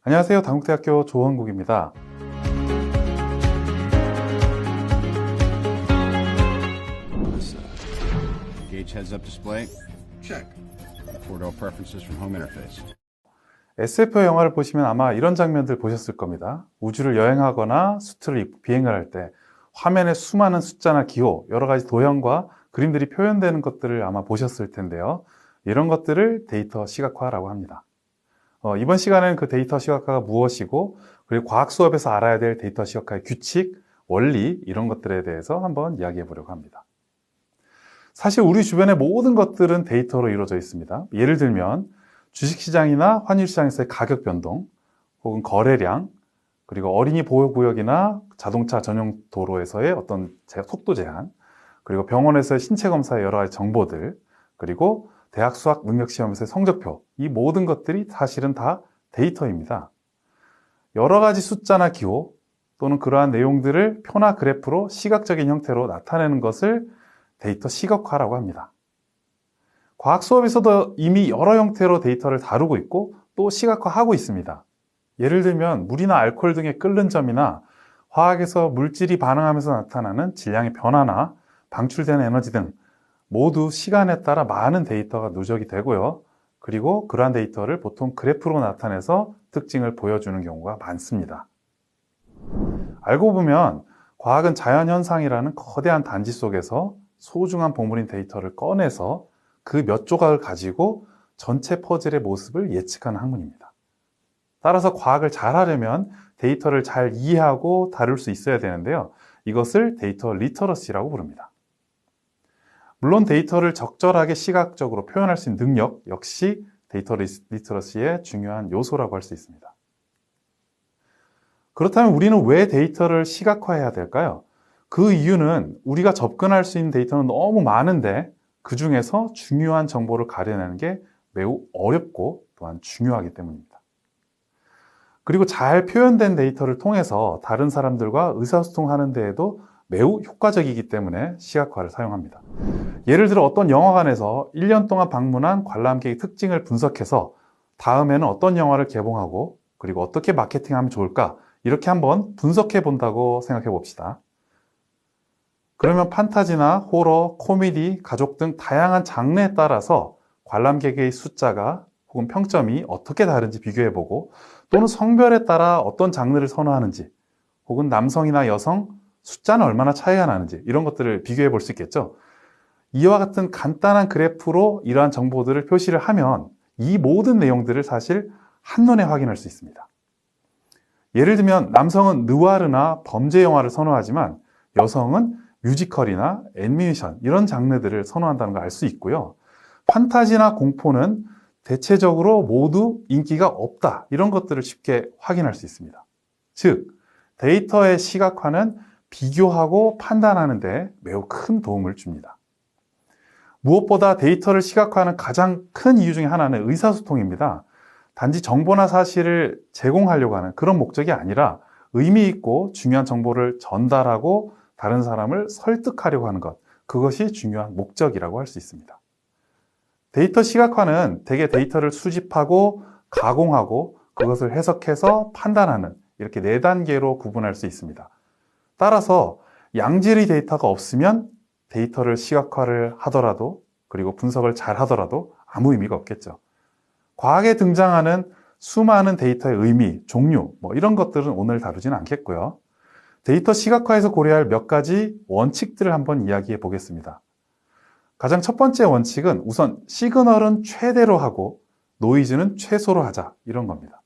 안녕하세요. 단국대학교 조원국입니다. Gauge heads-up display. Check. 4-door preferences from home interface. SF 영화를 보시면 아마 이런 장면들 보셨을 겁니다. 우주를 여행하거나 수트를 입고 비행을 할 때 화면에 수많은 숫자나 기호, 여러 가지 도형과 그림들이 표현되는 것들을 아마 보셨을 텐데요. 이런 것들을 데이터 시각화라고 합니다. 이번 시간에는 그 데이터 시각화가 무엇이고, 그리고 과학 수업에서 알아야 될 데이터 시각화의 규칙, 원리, 이런 것들에 대해서 한번 이야기해 보려고 합니다. 사실 우리 주변의 모든 것들은 데이터로 이루어져 있습니다. 예를 들면 주식시장이나 환율시장에서의 가격 변동, 혹은 거래량, 그리고 어린이 보호구역이나 자동차 전용 도로에서의 어떤 속도 제한, 그리고 병원에서의 신체 검사의 여러 가지 정보들, 그리고 대학 수학 능력 시험에서의 성적표, 이 모든 것들이 사실은 다 데이터입니다. 여러 가지 숫자나 기호 또는 그러한 내용들을 표나 그래프로 시각적인 형태로 나타내는 것을 데이터 시각화라고 합니다. 과학 수업에서도 이미 여러 형태로 데이터를 다루고 있고 또 시각화하고 있습니다. 예를 들면 물이나 알코올 등의 끓는 점이나 화학에서 물질이 반응하면서 나타나는 질량의 변화나 방출되는 에너지 등 모두 시간에 따라 많은 데이터가 누적이 되고요. 그리고 그러한 데이터를 보통 그래프로 나타내서 특징을 보여주는 경우가 많습니다. 알고 보면 과학은 자연현상이라는 거대한 단지 속에서 소중한 보물인 데이터를 꺼내서 그 몇 조각을 가지고 전체 퍼즐의 모습을 예측하는 학문입니다. 따라서 과학을 잘 하려면 데이터를 잘 이해하고 다룰 수 있어야 되는데요. 이것을 데이터 리터러시라고 부릅니다. 물론 데이터를 적절하게 시각적으로 표현할 수 있는 능력 역시 데이터 리터러시의 중요한 요소라고 할 수 있습니다. 그렇다면 우리는 왜 데이터를 시각화해야 될까요? 그 이유는 우리가 접근할 수 있는 데이터는 너무 많은데 그 중에서 중요한 정보를 가려내는 게 매우 어렵고 또한 중요하기 때문입니다. 그리고 잘 표현된 데이터를 통해서 다른 사람들과 의사소통하는 데에도 매우 효과적이기 때문에 시각화를 사용합니다. 예를 들어 어떤 영화관에서 1년 동안 방문한 관람객의 특징을 분석해서 다음에는 어떤 영화를 개봉하고 그리고 어떻게 마케팅하면 좋을까 이렇게 한번 분석해 본다고 생각해 봅시다. 그러면 판타지나 호러, 코미디, 가족 등 다양한 장르에 따라서 관람객의 숫자가 혹은 평점이 어떻게 다른지 비교해보고 또는 성별에 따라 어떤 장르를 선호하는지 혹은 남성이나 여성 숫자는 얼마나 차이가 나는지 이런 것들을 비교해 볼 수 있겠죠. 이와 같은 간단한 그래프로 이러한 정보들을 표시를 하면 이 모든 내용들을 사실 한눈에 확인할 수 있습니다. 예를 들면 남성은 느와르나 범죄 영화를 선호하지만 여성은 뮤지컬이나 애니메이션 이런 장르들을 선호한다는 걸 알 수 있고요. 판타지나 공포는 대체적으로 모두 인기가 없다 이런 것들을 쉽게 확인할 수 있습니다. 즉 데이터의 시각화는 비교하고 판단하는 데 매우 큰 도움을 줍니다. 무엇보다 데이터를 시각화하는 가장 큰 이유 중에 하나는 의사소통입니다. 단지 정보나 사실을 제공하려고 하는 그런 목적이 아니라 의미 있고 중요한 정보를 전달하고 다른 사람을 설득하려고 하는 것, 그것이 중요한 목적이라고 할 수 있습니다. 데이터 시각화는 대개 데이터를 수집하고 가공하고 그것을 해석해서 판단하는 이렇게 4단계로 구분할 수 있습니다. 따라서 양질의 데이터가 없으면 데이터를 시각화를 하더라도 그리고 분석을 잘 하더라도 아무 의미가 없겠죠. 과학에 등장하는 수많은 데이터의 의미, 종류 이런 것들은 오늘 다루지는 않겠고요. 데이터 시각화에서 고려할 몇 가지 원칙들을 한번 이야기해 보겠습니다. 가장 첫 번째 원칙은 우선 시그널은 최대로 하고 노이즈는 최소로 하자 이런 겁니다.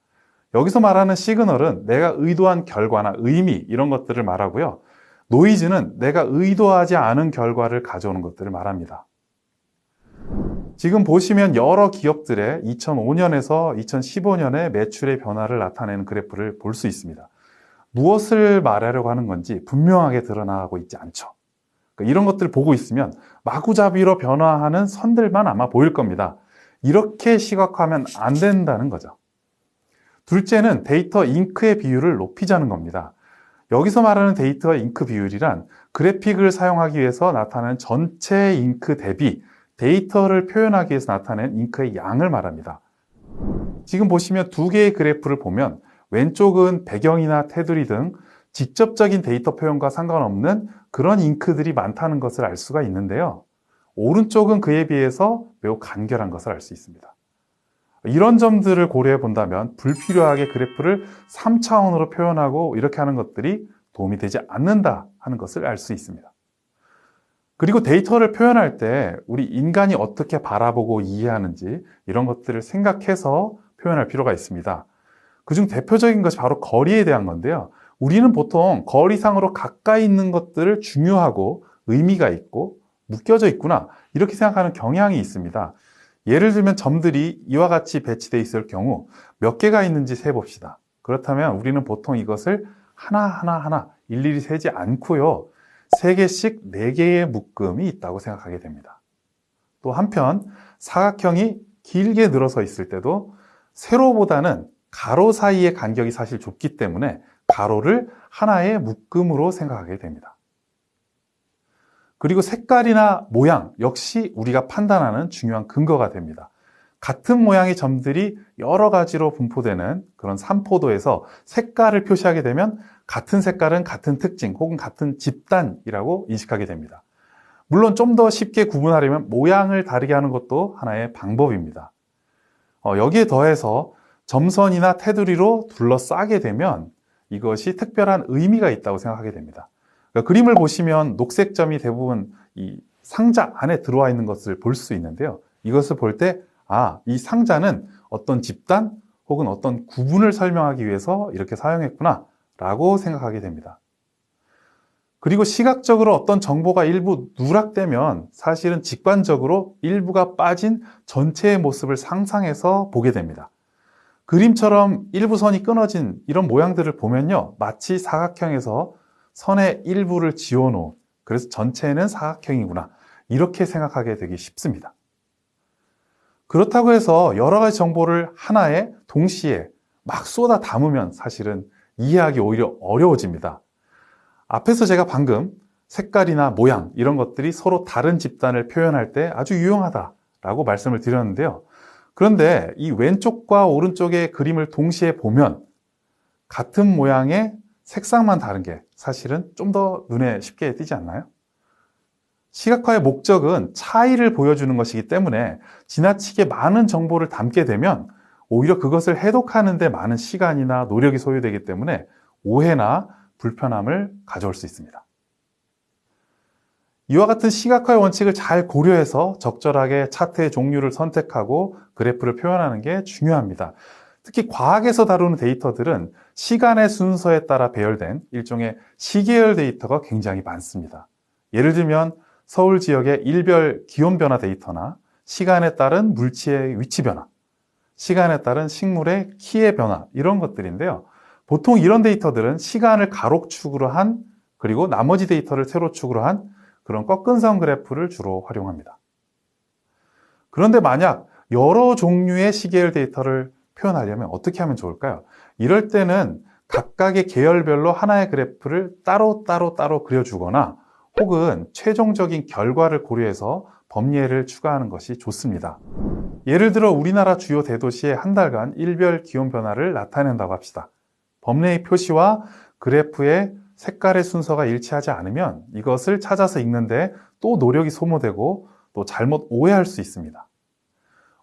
여기서 말하는 시그널은 내가 의도한 결과나 의미 이런 것들을 말하고요. 노이즈는 내가 의도하지 않은 결과를 가져오는 것들을 말합니다. 지금 보시면 여러 기업들의 2005년에서 2015년의 매출의 변화를 나타내는 그래프를 볼 수 있습니다. 무엇을 말하려고 하는 건지 분명하게 드러나고 있지 않죠. 그러니까 이런 것들을 보고 있으면 마구잡이로 변화하는 선들만 아마 보일 겁니다. 이렇게 시각화하면 안 된다는 거죠. 둘째는 데이터 잉크의 비율을 높이자는 겁니다. 여기서 말하는 데이터 잉크 비율이란 그래픽을 사용하기 위해서 나타나는 전체 잉크 대비 데이터를 표현하기 위해서 나타낸 잉크의 양을 말합니다. 지금 보시면 두 개의 그래프를 보면 왼쪽은 배경이나 테두리 등 직접적인 데이터 표현과 상관없는 그런 잉크들이 많다는 것을 알 수가 있는데요. 오른쪽은 그에 비해서 매우 간결한 것을 알 수 있습니다. 이런 점들을 고려해 본다면 불필요하게 그래프를 3차원으로 표현하고 이렇게 하는 것들이 도움이 되지 않는다 하는 것을 알 수 있습니다. 그리고 데이터를 표현할 때 우리 인간이 어떻게 바라보고 이해하는지 이런 것들을 생각해서 표현할 필요가 있습니다. 그중 대표적인 것이 바로 거리에 대한 건데요. 우리는 보통 거리상으로 가까이 있는 것들을 중요하고 의미가 있고 묶여져 있구나 이렇게 생각하는 경향이 있습니다. 예를 들면 점들이 이와 같이 배치되어 있을 경우 몇 개가 있는지 세봅시다. 그렇다면 우리는 보통 이것을 하나하나 일일이 세지 않고요. 3개씩 4개의 묶음이 있다고 생각하게 됩니다. 또 한편 사각형이 길게 늘어서 있을 때도 세로보다는 가로 사이의 간격이 사실 좁기 때문에 가로를 하나의 묶음으로 생각하게 됩니다. 그리고 색깔이나 모양 역시 우리가 판단하는 중요한 근거가 됩니다. 같은 모양의 점들이 여러 가지로 분포되는 그런 삼포도에서 색깔을 표시하게 되면 같은 색깔은 같은 특징 혹은 같은 집단이라고 인식하게 됩니다. 물론 좀 더 쉽게 구분하려면 모양을 다르게 하는 것도 하나의 방법입니다. 여기에 더해서 점선이나 테두리로 둘러싸게 되면 이것이 특별한 의미가 있다고 생각하게 됩니다. 그러니까 그림을 보시면 녹색 점이 대부분 이 상자 안에 들어와 있는 것을 볼 수 있는데요. 이것을 볼 때 이 상자는 어떤 집단 혹은 어떤 구분을 설명하기 위해서 이렇게 사용했구나 라고 생각하게 됩니다. 그리고 시각적으로 어떤 정보가 일부 누락되면 사실은 직관적으로 일부가 빠진 전체의 모습을 상상해서 보게 됩니다. 그림처럼 일부 선이 끊어진 이런 모양들을 보면요. 마치 사각형에서 선의 일부를 지워놓은, 그래서 전체는 사각형이구나 이렇게 생각하게 되기 쉽습니다. 그렇다고 해서 여러 가지 정보를 하나에 동시에 막 쏟아 담으면 사실은 이해하기 오히려 어려워집니다. 앞에서 제가 방금 색깔이나 모양 이런 것들이 서로 다른 집단을 표현할 때 아주 유용하다라고 말씀을 드렸는데요. 그런데 이 왼쪽과 오른쪽의 그림을 동시에 보면 같은 모양의 색상만 다른 게 사실은 좀 더 눈에 쉽게 띄지 않나요? 시각화의 목적은 차이를 보여주는 것이기 때문에 지나치게 많은 정보를 담게 되면 오히려 그것을 해독하는 데 많은 시간이나 노력이 소요되기 때문에 오해나 불편함을 가져올 수 있습니다. 이와 같은 시각화의 원칙을 잘 고려해서 적절하게 차트의 종류를 선택하고 그래프를 표현하는 게 중요합니다. 특히 과학에서 다루는 데이터들은 시간의 순서에 따라 배열된 일종의 시계열 데이터가 굉장히 많습니다. 예를 들면 서울 지역의 일별 기온 변화 데이터나 시간에 따른 물체의 위치 변화, 시간에 따른 식물의 키의 변화 이런 것들인데요. 보통 이런 데이터들은 시간을 가로축으로 한 그리고 나머지 데이터를 세로축으로 한 그런 꺾은선 그래프를 주로 활용합니다. 그런데 만약 여러 종류의 시계열 데이터를 표현하려면 어떻게 하면 좋을까요? 이럴 때는 각각의 계열별로 하나의 그래프를 따로 그려주거나 혹은 최종적인 결과를 고려해서 범례를 추가하는 것이 좋습니다. 예를 들어 우리나라 주요 대도시의 한 달간 일별 기온 변화를 나타낸다고 합시다. 범례의 표시와 그래프의 색깔의 순서가 일치하지 않으면 이것을 찾아서 읽는데 또 노력이 소모되고 또 잘못 오해할 수 있습니다.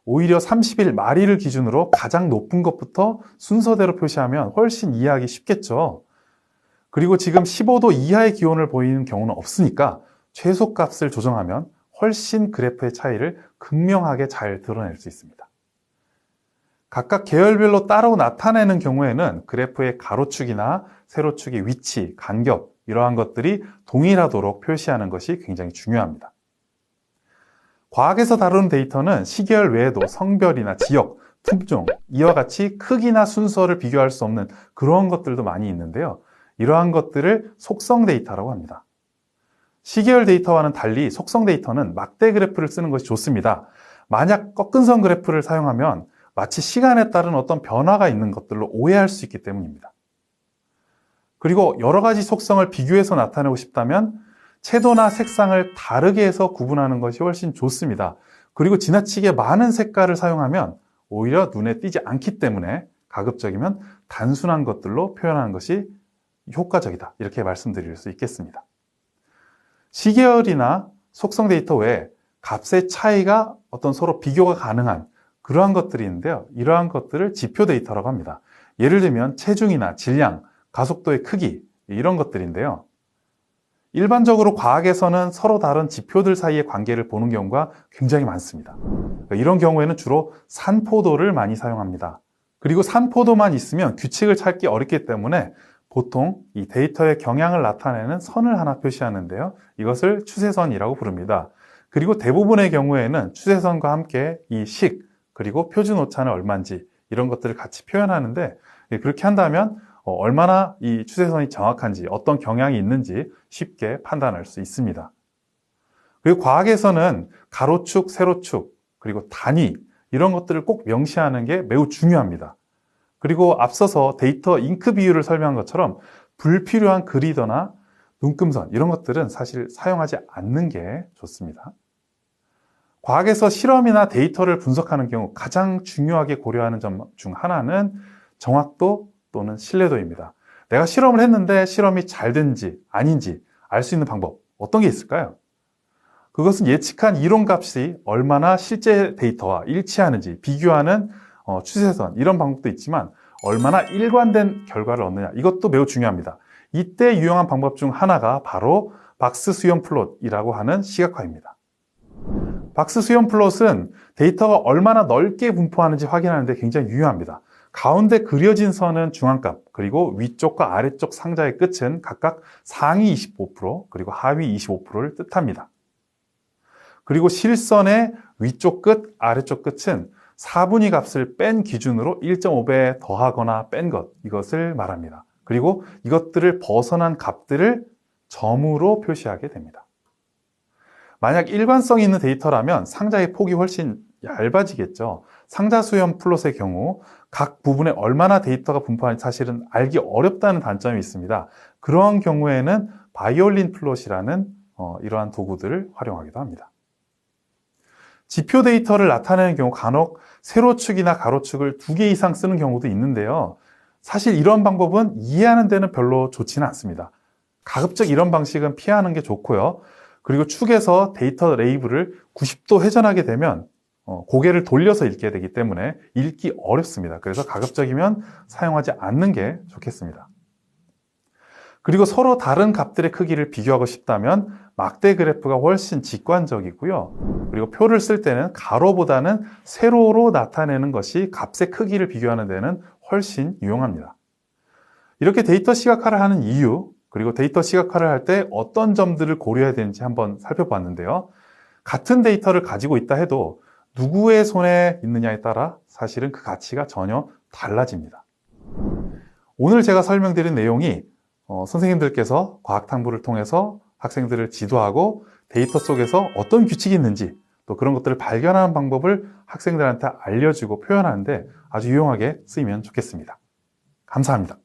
오히려 30일 말일을 기준으로 가장 높은 것부터 순서대로 표시하면 훨씬 이해하기 쉽겠죠. 그리고 지금 15도 이하의 기온을 보이는 경우는 없으니까 최소값을 조정하면 훨씬 그래프의 차이를 극명하게 잘 드러낼 수 있습니다. 각각 계열별로 따로 나타내는 경우에는 그래프의 가로축이나 세로축의 위치, 간격 이러한 것들이 동일하도록 표시하는 것이 굉장히 중요합니다. 과학에서 다루는 데이터는 시계열 외에도 성별이나 지역, 품종, 이와 같이 크기나 순서를 비교할 수 없는 그런 것들도 많이 있는데요. 이러한 것들을 속성 데이터라고 합니다. 시계열 데이터와는 달리 속성 데이터는 막대 그래프를 쓰는 것이 좋습니다. 만약 꺾은선 그래프를 사용하면 마치 시간에 따른 어떤 변화가 있는 것들로 오해할 수 있기 때문입니다. 그리고 여러 가지 속성을 비교해서 나타내고 싶다면 채도나 색상을 다르게 해서 구분하는 것이 훨씬 좋습니다. 그리고 지나치게 많은 색깔을 사용하면 오히려 눈에 띄지 않기 때문에 가급적이면 단순한 것들로 표현하는 것이 효과적이다. 이렇게 말씀드릴 수 있겠습니다. 시계열이나 속성 데이터 외에 값의 차이가 어떤 서로 비교가 가능한 그러한 것들이 있는데요. 이러한 것들을 지표 데이터라고 합니다. 예를 들면 체중이나 질량, 가속도의 크기 이런 것들인데요. 일반적으로 과학에서는 서로 다른 지표들 사이의 관계를 보는 경우가 굉장히 많습니다. 이런 경우에는 주로 산포도를 많이 사용합니다. 그리고 산포도만 있으면 규칙을 찾기 어렵기 때문에 보통 이 데이터의 경향을 나타내는 선을 하나 표시하는데요. 이것을 추세선이라고 부릅니다. 그리고 대부분의 경우에는 추세선과 함께 이 식, 그리고 표준 오차는 얼마인지 이런 것들을 같이 표현하는데 그렇게 한다면 얼마나 이 추세선이 정확한지 어떤 경향이 있는지 쉽게 판단할 수 있습니다. 그리고 과학에서는 가로축, 세로축, 그리고 단위 이런 것들을 꼭 명시하는 게 매우 중요합니다. 그리고 앞서서 데이터 잉크 비율을 설명한 것처럼 불필요한 그리더나 눈금선 이런 것들은 사실 사용하지 않는 게 좋습니다. 과학에서 실험이나 데이터를 분석하는 경우 가장 중요하게 고려하는 점 중 하나는 정확도 또는 신뢰도입니다. 내가 실험을 했는데 실험이 잘 된지 아닌지 알 수 있는 방법 어떤 게 있을까요? 그것은 예측한 이론값이 얼마나 실제 데이터와 일치하는지 비교하는 추세선 이런 방법도 있지만 얼마나 일관된 결과를 얻느냐 이것도 매우 중요합니다. 이때 유용한 방법 중 하나가 바로 박스 수렴 플롯이라고 하는 시각화입니다. 박스 수렴 플롯은 데이터가 얼마나 넓게 분포하는지 확인하는 데 굉장히 유용합니다. 가운데 그려진 선은 중앙값, 그리고 위쪽과 아래쪽 상자의 끝은 각각 상위 25% 그리고 하위 25%를 뜻합니다. 그리고 실선의 위쪽 끝, 아래쪽 끝은 4분위 값을 뺀 기준으로 1.5배 더하거나 뺀 것, 이것을 말합니다. 그리고 이것들을 벗어난 값들을 점으로 표시하게 됩니다. 만약 일관성이 있는 데이터라면 상자의 폭이 훨씬 얇아지겠죠. 상자 수렴 플롯의 경우 각 부분에 얼마나 데이터가 분포하는지 사실은 알기 어렵다는 단점이 있습니다. 그러한 경우에는 바이올린 플롯이라는 이러한 도구들을 활용하기도 합니다. 지표 데이터를 나타내는 경우 간혹 세로축이나 가로축을 2개 이상 쓰는 경우도 있는데요. 사실 이런 방법은 이해하는 데는 별로 좋지는 않습니다. 가급적 이런 방식은 피하는 게 좋고요. 그리고 축에서 데이터 레이블을 90도 회전하게 되면 고개를 돌려서 읽게 되기 때문에 읽기 어렵습니다. 그래서 가급적이면 사용하지 않는 게 좋겠습니다. 그리고 서로 다른 값들의 크기를 비교하고 싶다면 막대 그래프가 훨씬 직관적이고요. 그리고 표를 쓸 때는 가로보다는 세로로 나타내는 것이 값의 크기를 비교하는 데는 훨씬 유용합니다. 이렇게 데이터 시각화를 하는 이유, 그리고 데이터 시각화를 할 때 어떤 점들을 고려해야 되는지 한번 살펴봤는데요. 같은 데이터를 가지고 있다 해도 누구의 손에 있느냐에 따라 사실은 그 가치가 전혀 달라집니다. 오늘 제가 설명드린 내용이 선생님들께서 과학탐구를 통해서 학생들을 지도하고 데이터 속에서 어떤 규칙이 있는지 또 그런 것들을 발견하는 방법을 학생들한테 알려주고 표현하는데 아주 유용하게 쓰이면 좋겠습니다. 감사합니다.